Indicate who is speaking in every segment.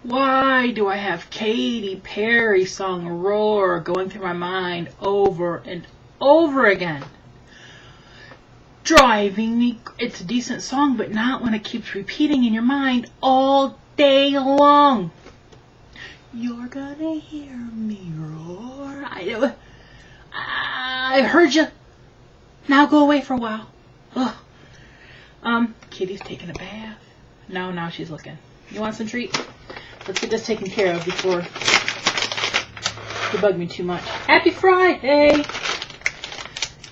Speaker 1: Why do I have Katy Perry song Roar going through my mind over and over again? Driving me, it's a decent song, but not when it keeps repeating in your mind all day long. You're gonna hear me roar. I heard you. Now go away for a while. Ugh. Kitty's taking a bath. Now she's looking. You want some treat? Let's get this taken care of before you bug me too much. Happy Friday!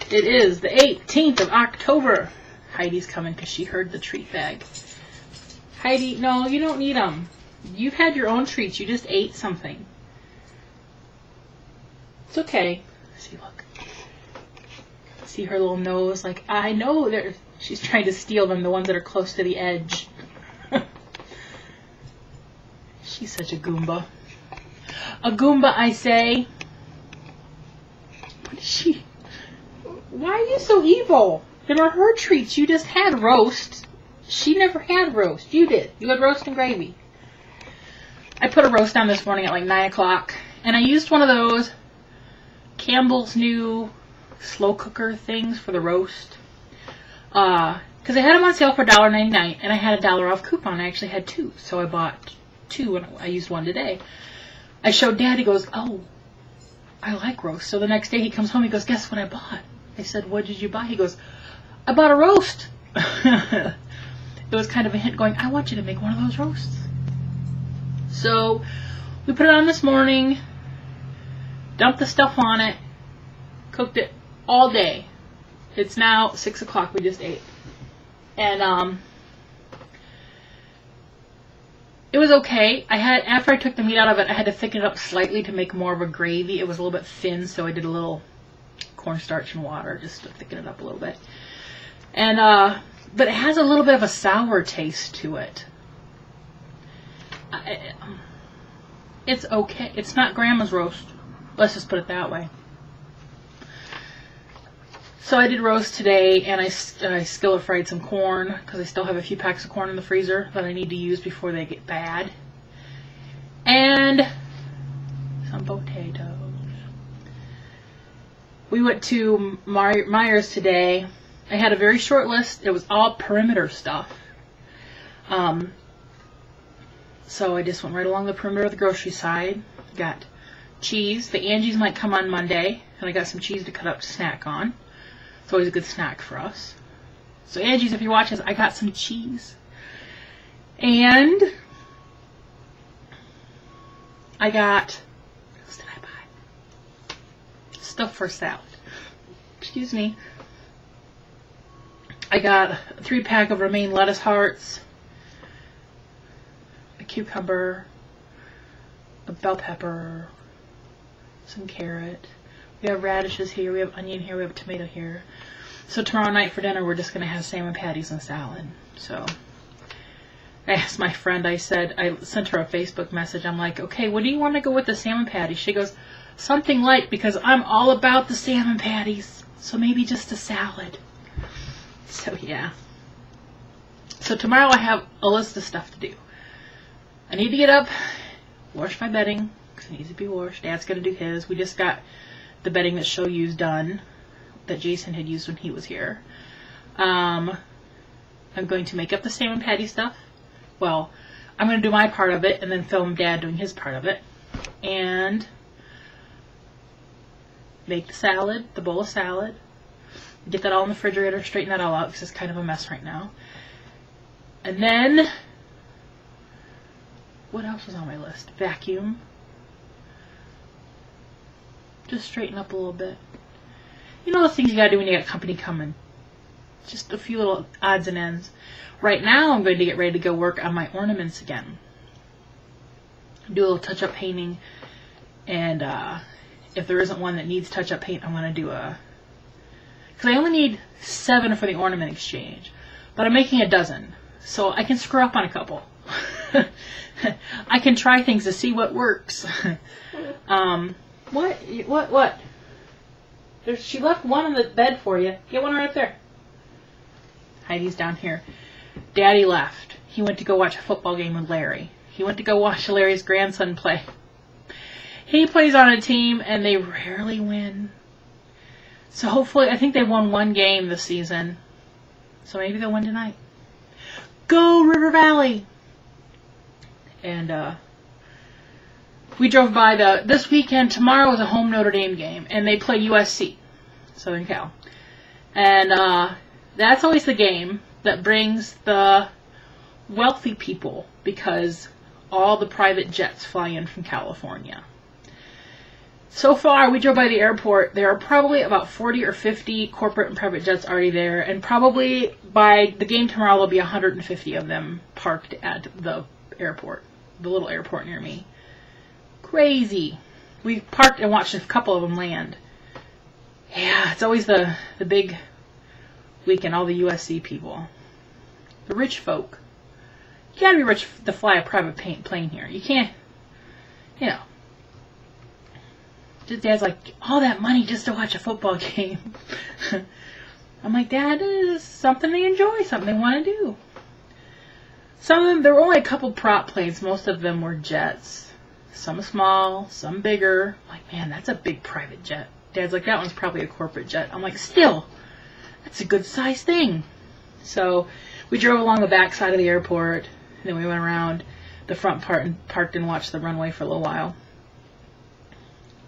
Speaker 1: It is the 18th of October. Heidi's coming because she heard the treat bag. Heidi, no, you don't need them. You've had your own treats. You just ate something. It's okay. See, look. See her little nose? Like, I know she's trying to steal them, the ones that are close to the edge. She's such a Goomba. A Goomba, I say. What is she? Why are you so evil? They were her treats. You just had roast. She never had roast. You did. You had roast and gravy. I put a roast on this morning at like 9 o'clock. And I used one of those Campbell's new slow cooker things for the roast. Because I had them on sale for $1.99. And I had a $1 off coupon. I actually had two. So I bought two and I used one today. I showed Dad. He goes, oh, I like roast. So the next day he comes home. He goes, guess what I bought? I said, what did you buy? He goes, I bought a roast. It was kind of a hint going, I want you to make one of those roasts. So we put it on this morning, dumped the stuff on it, cooked it all day. It's now 6 o'clock. We just ate. And it was okay. After I took the meat out of it, I had to thicken it up slightly to make more of a gravy. It was a little bit thin, so I did a little cornstarch and water just to thicken it up a little bit. And but it has a little bit of a sour taste to it. It's okay. It's not Grandma's roast. Let's just put it that way. So I did roast today, and I skillet fried some corn because I still have a few packs of corn in the freezer that I need to use before they get bad. And some potatoes. We went to Myers today. I had a very short list. It was all perimeter stuff. So I just went right along the perimeter of the grocery side. Got cheese. The Angie's might come on Monday. And I got some cheese to cut up to snack on. It's always a good snack for us. So Angie's, if you're watching this, I got some cheese. And I got, what else did I buy? Stuff for salad. Excuse me. I got a 3-pack of romaine lettuce hearts, a cucumber, a bell pepper, some carrot. We have radishes here, we have onion here, we have tomato here. So tomorrow night for dinner we're just going to have salmon patties and salad. So I asked my friend, I sent her a Facebook message. I'm like, okay, what do you want to go with the salmon patties? She goes, something light, because I'm all about the salmon patties. So maybe just a salad. So yeah. So tomorrow I have a list of stuff to do. I need to get up, wash my bedding, because it needs to be washed. Dad's going to do his. We just got the bedding that she'll use done, that Jason had used when he was here. I'm going to make up the salmon patty stuff. Well, I'm going to do my part of it and then film Dad doing his part of it. And make the salad, the bowl of salad. Get that all in the refrigerator, straighten that all out because it's kind of a mess right now. And then, what else was on my list? Vacuum. Just straighten up a little bit. You know those things you gotta do when you got company coming. Just a few little odds and ends. Right now I'm going to get ready to go work on my ornaments again. Do a little touch-up painting. And if there isn't one that needs touch-up paint, I'm going to do a... Because I only need 7 for the ornament exchange. But I'm making a dozen. So I can screw up on a couple. I can try things to see what works. What? She left one on the bed for you. Get one right there. Heidi's down here. Daddy left. He went to go watch a football game with Larry. He went to go watch Larry's grandson play. He plays on a team, and they rarely win. So hopefully, I think they won one game this season. So maybe they'll win tonight. Go River Valley! And we drove by this weekend. Tomorrow is a home Notre Dame game, and they play USC, Southern Cal. And that's always the game that brings the wealthy people, because all the private jets fly in from California. So far, we drove by the airport. There are probably about 40 or 50 corporate and private jets already there, and probably by the game tomorrow, there'll be 150 of them parked at the airport, the little airport near me. Crazy. We parked and watched a couple of them land. Yeah, it's always the big weekend, all the USC people. The rich folk. You gotta be rich to fly a private plane here. You can't, you know. Dad's like, all that money just to watch a football game. I'm like, Dad, this is something they enjoy, something they want to do. Some of them, there were only a couple prop planes. Most of them were jets. Some small, some bigger. I'm like, man, that's a big private jet. Dad's like, that one's probably a corporate jet. I'm like, still, that's a good size thing. So we drove along the back side of the airport. And then we went around the front part and parked and watched the runway for a little while.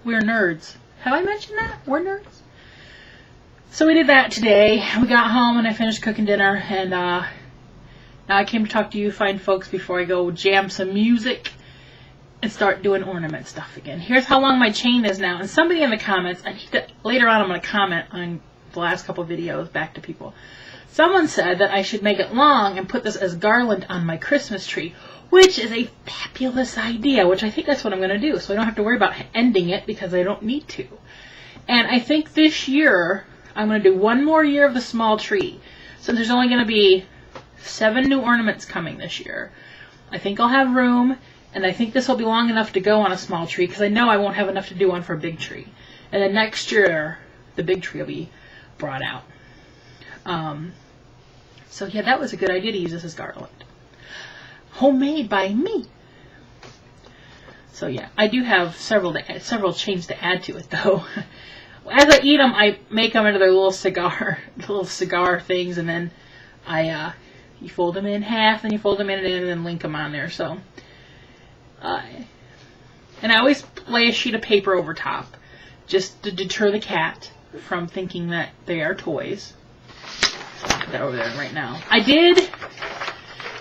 Speaker 1: We're nerds. Have I mentioned that? We're nerds. So we did that today. We got home and I finished cooking dinner. And now I came to talk to you fine folks before I go jam some music and start doing ornament stuff again. Here's how long my chain is now. And somebody in the comments, later on I'm going to comment on the last couple of videos back to people. Someone said that I should make it long and put this as garland on my Christmas tree, which is a fabulous idea, which I think that's what I'm going to do. So I don't have to worry about ending it because I don't need to. And I think this year I'm going to do one more year of the small tree. So there's only going to be 7 new ornaments coming this year. I think I'll have room, and I think this will be long enough to go on a small tree because I know I won't have enough to do one for a big tree. And then next year, the big tree will be brought out. So yeah, that was a good idea to use this as garland. Homemade by me. So yeah, I do have several chains to add to it though. As I eat them, I make them into their little cigar things, and then you fold them in half, then you fold them in and then link them on there. So, and I always lay a sheet of paper over top, just to deter the cat from thinking that they are toys. So I'll put that over there right now. I did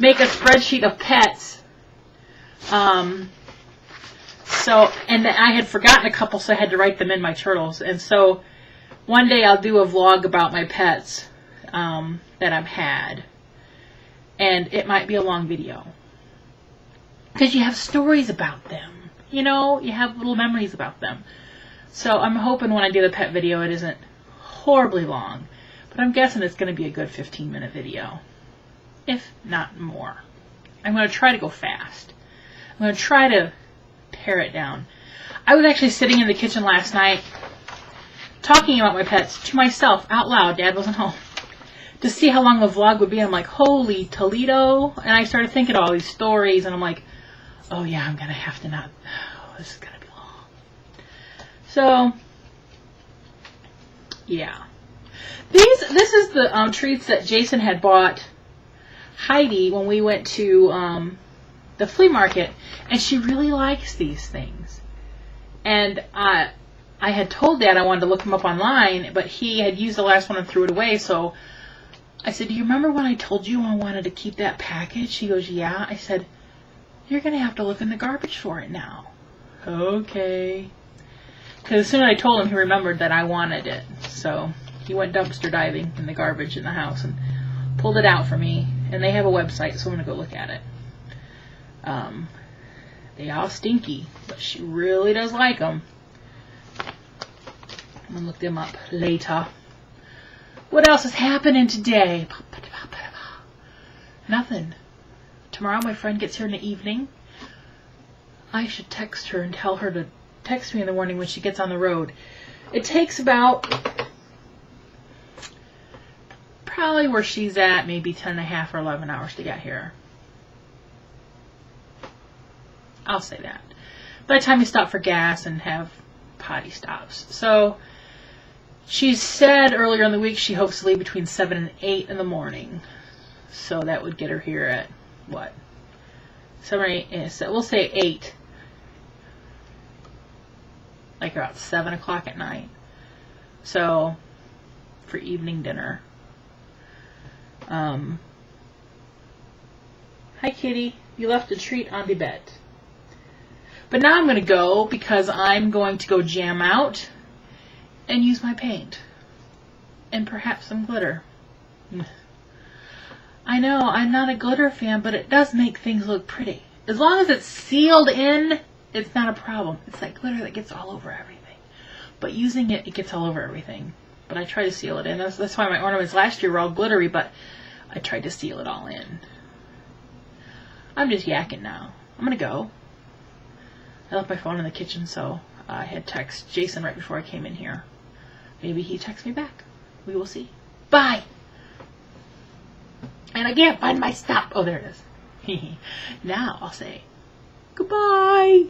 Speaker 1: make a spreadsheet of pets. And I had forgotten a couple, so I had to write them in my turtles. And so one day I'll do a vlog about my pets that I've had. And it might be a long video. Because you have stories about them. You know, you have little memories about them. So I'm hoping when I do the pet video it isn't horribly long. But I'm guessing it's going to be a good 15-minute video. If not more. I'm going to try to go fast. I'm going to try to pare it down. I was actually sitting in the kitchen last night talking about my pets to myself out loud. Dad wasn't home. To see how long the vlog would be. I'm like, holy Toledo. And I started thinking of all these stories. And I'm like, oh yeah, I'm going to have to not. Oh, this is going to be long. So, yeah. This is the treats that Jason had bought Heidi when we went to the flea market, and she really likes these things. And I had told Dad I wanted to look them up online, but he had used the last one and threw it away. So I said, do you remember when I told you I wanted to keep that package? He goes, yeah. I said, you're going to have to look in the garbage for it now. Okay. Because as soon as I told him, he remembered that I wanted it. So he went dumpster diving in the garbage in the house and pulled it out for me. And they have a website, so I'm going to go look at it. They all stinky, but she really does like them. I'm going to look them up later. What else is happening today? Nothing. Tomorrow my friend gets here in the evening. I should text her and tell her to text me in the morning when she gets on the road. It takes about, probably where she's at, maybe 10 and a half or 11 hours to get here. I'll say that. By the time you stop for gas and have potty stops. So she said earlier in the week she hopes to leave between 7 and 8 in the morning. So that would get her here at what? 7 or 8. So we'll say 8. Like about 7 o'clock at night. So for evening dinner. Hi kitty. You left a treat on the bed. But now I'm going to go because I'm going to go jam out and use my paint. And perhaps some glitter. I know, I'm not a glitter fan, but it does make things look pretty. As long as it's sealed in, it's not a problem. It's that glitter that gets all over everything. But using it, it gets all over everything. But I try to seal it in. That's why my ornaments last year were all glittery, but I tried to seal it all in. I'm just yakking now. I'm going to go. I left my phone in the kitchen, so I had text Jason right before I came in here. Maybe he texts me back. We will see. Bye! And I can't find my stop. Oh, there it is. Now I'll say goodbye.